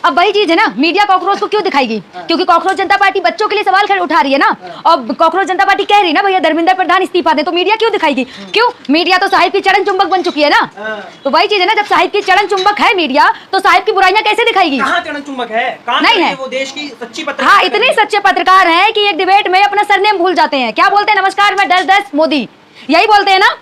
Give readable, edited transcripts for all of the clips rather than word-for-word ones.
अब वही चीज है ना, मीडिया कॉकरोच को क्यों दिखाएगी? क्योंकि कॉकरोच जनता पार्टी बच्चों के लिए सवाल उठा रही है ना, और कॉकरोच जनता पार्टी कह रही है ना भैया धर्मेंद्र प्रधान इस्तीफा दे, तो मीडिया क्यों दिखाएगी? क्यों? मीडिया तो साहिब की चरण चुंबक बन चुकी है ना। तो वही चीज है ना, जब साहिब की चरण चुंबक है मीडिया, तो साहिब की बुराइयां कैसे दिखाएगी? कहाँ चरण चुंबक है? नहीं है, वो देश की सच्ची पत्रकार। हाँ, इतने सच्चे पत्रकार हैं कि एक डिबेट में अपना सरनेम भूल जाते हैं। क्या बोलते हैं? नमस्कार मैं 10-10 मोदी, यही बोलते हैं ना।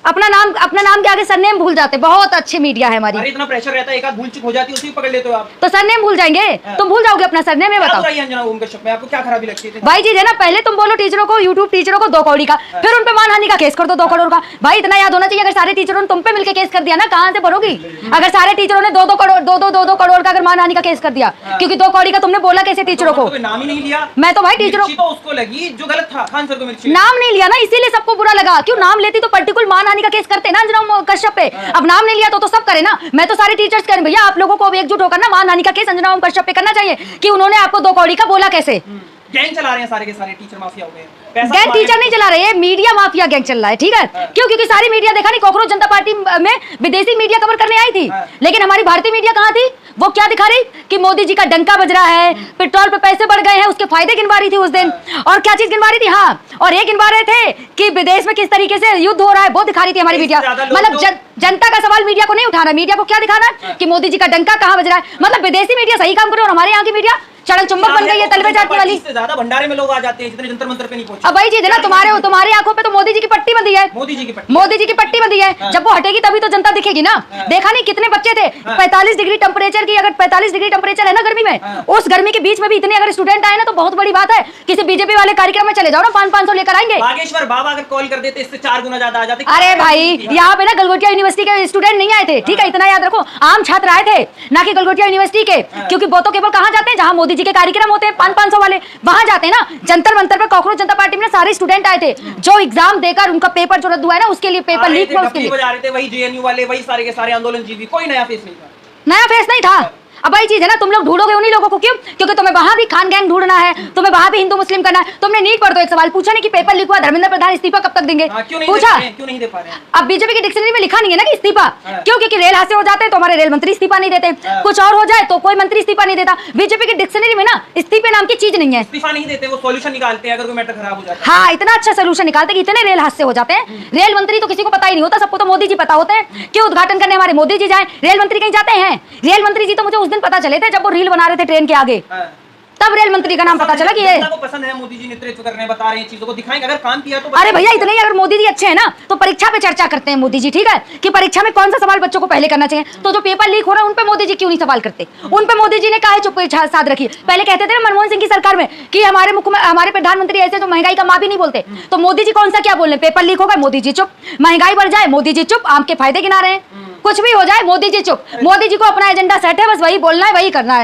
अपना नाम के आगे सरनेम भूल जाते। बहुत अच्छी मीडिया है हमारी। अरे इतना प्रेशर रहता है, एक आध भूल चूक हो जाती है, उसी को पकड़ लेते हो आप। तो सरनेम भूल जाएंगे? तुम भूल जाओगे अपना सरनेम? में बताओ अंजना ओम कश्यप में आपको क्या खराबी लगती है? भाई जी है ना, पहले तुम बोलो टीचरों को, यूट्यूब टीचरों को 2 करोड़ का, फिर उन पे मानहानि का केस कर दो 2 करोड़ का। भाई इतना याद होना चाहिए, अगर सारे टीचरों ने तुम पे मिलकर केस कर दिया ना, कहां से भरोगी? अगर सारे टीचरों ने 2-2 करोड़ का अगर मानहानि का केस कर दिया, क्योंकि 2 करोड़ का तुमने बोला कैसे टीचरों को? नाम ही नहीं लिया। मैं तो भाई टीचरों को उसको लगी जो गलत था, खान सर को मिर्ची नाम नहीं लिया ना, इसीलिए सबको बुरा लगा। क्यों? नाम लेती तो पर्टिकुलर मानहानि का केस करते ना अंजना कश्यप पे। अब नाम नहीं लिया तो सब करे ना। मैं तो सारे टीचर्स करें भैया, आप लोगों को अब एकजुट होकर ना मानहानि का केस अंजना ओम कश्यप पे करना चाहिए कि उन्होंने आपको 2 करोड़ का बोला कैसे। गैंग चला रहे हैं सारे के सारे, टीचर माफिया हो गए। गैंग टीचर नहीं चला रहे, मीडिया माफिया गैंग चल रहा है, ठीक है? क्यों? क्योंकि सारी मीडिया देखा नहीं, कॉकरोच जनता पार्टी में विदेशी मीडिया कवर करने आई थी, लेकिन हमारी भारतीय मीडिया कहाँ थी? वो क्या दिखा रही कि मोदी जी का डंका बज रहा है, पेट्रोल पे पैसे बढ़ गए हैं, उसके फायदे गिनवा रही थी उस दिन। और क्या चीज गिनवा रही थी? हाँ, और ये गिनवा रहे थे कि विदेश में किस तरीके से युद्ध हो रहा है, वो दिखा रही थी हमारी मीडिया। मतलब जनता का सवाल मीडिया को नहीं उठाना, मीडिया को क्या दिखाना कि मोदी जी का डंका कहाँ बज रहा है। मतलब विदेशी मीडिया सही काम करे और हमारे यहाँ की मीडिया चरण चुंबक बन गई है, तलवे चाटने वाली। इससे ज्यादा भंडारे में लोग आ जाते हैं जितने जंतर मंतर पे नहीं पहुंचे। अब भाई जी ना, तुम्हारे आंखों पे तो मोदी जी की पट्टी बंधी है। मोदी जी की पट्टी बंधी है। जब वो हटेगी तभी तो जनता दिखेगी ना। देखा नहीं कितने बच्चे थे? 45 डिग्री टेम्परेचर की, अगर 45 डिग्री टेम्परेचर है ना गर्मी में, उस गर्मी के बीच में भी इतने अगर स्टूडेंट आए ना, तो बहुत बड़ी बात है। किसी बीजेपी वाले कार्यक्रम में चले जाओ ना, 500 लेकर आएंगे। बागेश्वर बाबा अगर कॉल कर देते इससे 4 गुना ज्यादा आ जाते। अरे भाई यहाँ पे ना गलगोटिया यूनिवर्सिटी के स्टूडेंट नहीं आए थे, ठीक है? इतना याद रखो, आम छात्र आए थे, ना कि गलगोटिया यूनिवर्सिटी के। क्योंकि वो तो केवल कहाँ जाते हैं? जहाँ मोदी जी के कार्यक्रम होते हैं 500 वाले, वहां जाते हैं ना। जंतर मंतर पर कॉकरोच जनता पार्टी में सारे स्टूडेंट आए थे, जो एग्जाम देकर उनका पेपर जो रद्द हुआ है ना, उसके लिए पेपर लीक हुआ, उसके लिए बजा रहे थे वही जेएनयू वाले, वही सारे के सारे आंदोलन जीवी। कोई नया फेस नहीं था। नया फेस नहीं था। अब वही चीज है ना, तुम लोग ढूंढोगे उन्हीं लोगों को। क्यों? क्योंकि तुम्हें वहां भी खान गैंग ढूंढना है, तुम्हें वहां भी हिंदू मुस्लिम करना है। तुमने नीट पर तो एक सवाल पूछा नहीं कि पेपर लीक हुआ, धर्मेंद्र प्रधान इस्तीफा कब तक देंगे? पूछा? क्यों नहीं दे पा रहे हैं? अब बीजेपी की डिक्शनरी में लिखा नहीं है ना कि इस्तीफा। क्यों? क्योंकि रेल हादसे हो जाते हैं तो हमारे रेल मंत्री इस्तीफा नहीं देते, कुछ और हो जाए तो कोई मंत्री इस्तीफा नहीं देता। बीजेपी की डिक्शनरी में ना इस्तीफे नाम की चीज नहीं है। इस्तीफा नहीं देते, वो सॉल्यूशन निकालते हैं अगर कोई मैटर खराब हो जाता है। हाँ, इतना अच्छा सोल्यूशन निकालते हैं कि इतने रेल हादसे हो जाते हैं। रेल मंत्री तो किसी को पता ही नहीं होता, सबको तो मोदी जी पता होते हैं कि उद्घाटन करने हमारे मोदी जी जाए। रेल मंत्री कहीं जाते हैं? रेल मंत्री जी तो मुझे उस दिन पता चले थे जब वो रील बना रहे थे ट्रेन के आगे, तब रेल मंत्री का नाम पता चला कि ये को पसंद है। मोदी जी नेतृत्व करने, बता रहे हैं चीजों को दिखाएंगे, अगर काम किया तो। अरे भैया इतने ही अगर मोदी जी अच्छे हैं ना, तो परीक्षा पे चर्चा करते हैं मोदी जी, ठीक है? कि परीक्षा में कौन सा सवाल बच्चों को पहले करना चाहिए। तो जो पेपर लीक हो रहा है उन पे मोदी जी क्यों नहीं सवाल करते? उन पे मोदी जी ने काहे चुप साध रखी? पहले कहते थे ना मनमोहन सिंह की सरकार में कि हमारे प्रधानमंत्री ऐसे जो महंगाई का माँ भी नहीं बोलते, तो मोदी जी कौन सा क्या बोल रहे? पेपर लीक होगा मोदी जी चुप, महंगाई बढ़ जाए मोदी जी चुप, आम के फायदे गिना रहे हैं, कुछ भी हो जाए मोदी जी चुप। मोदी जी को अपना एजेंडा सेट है, बस वही बोलना है, वही करना है।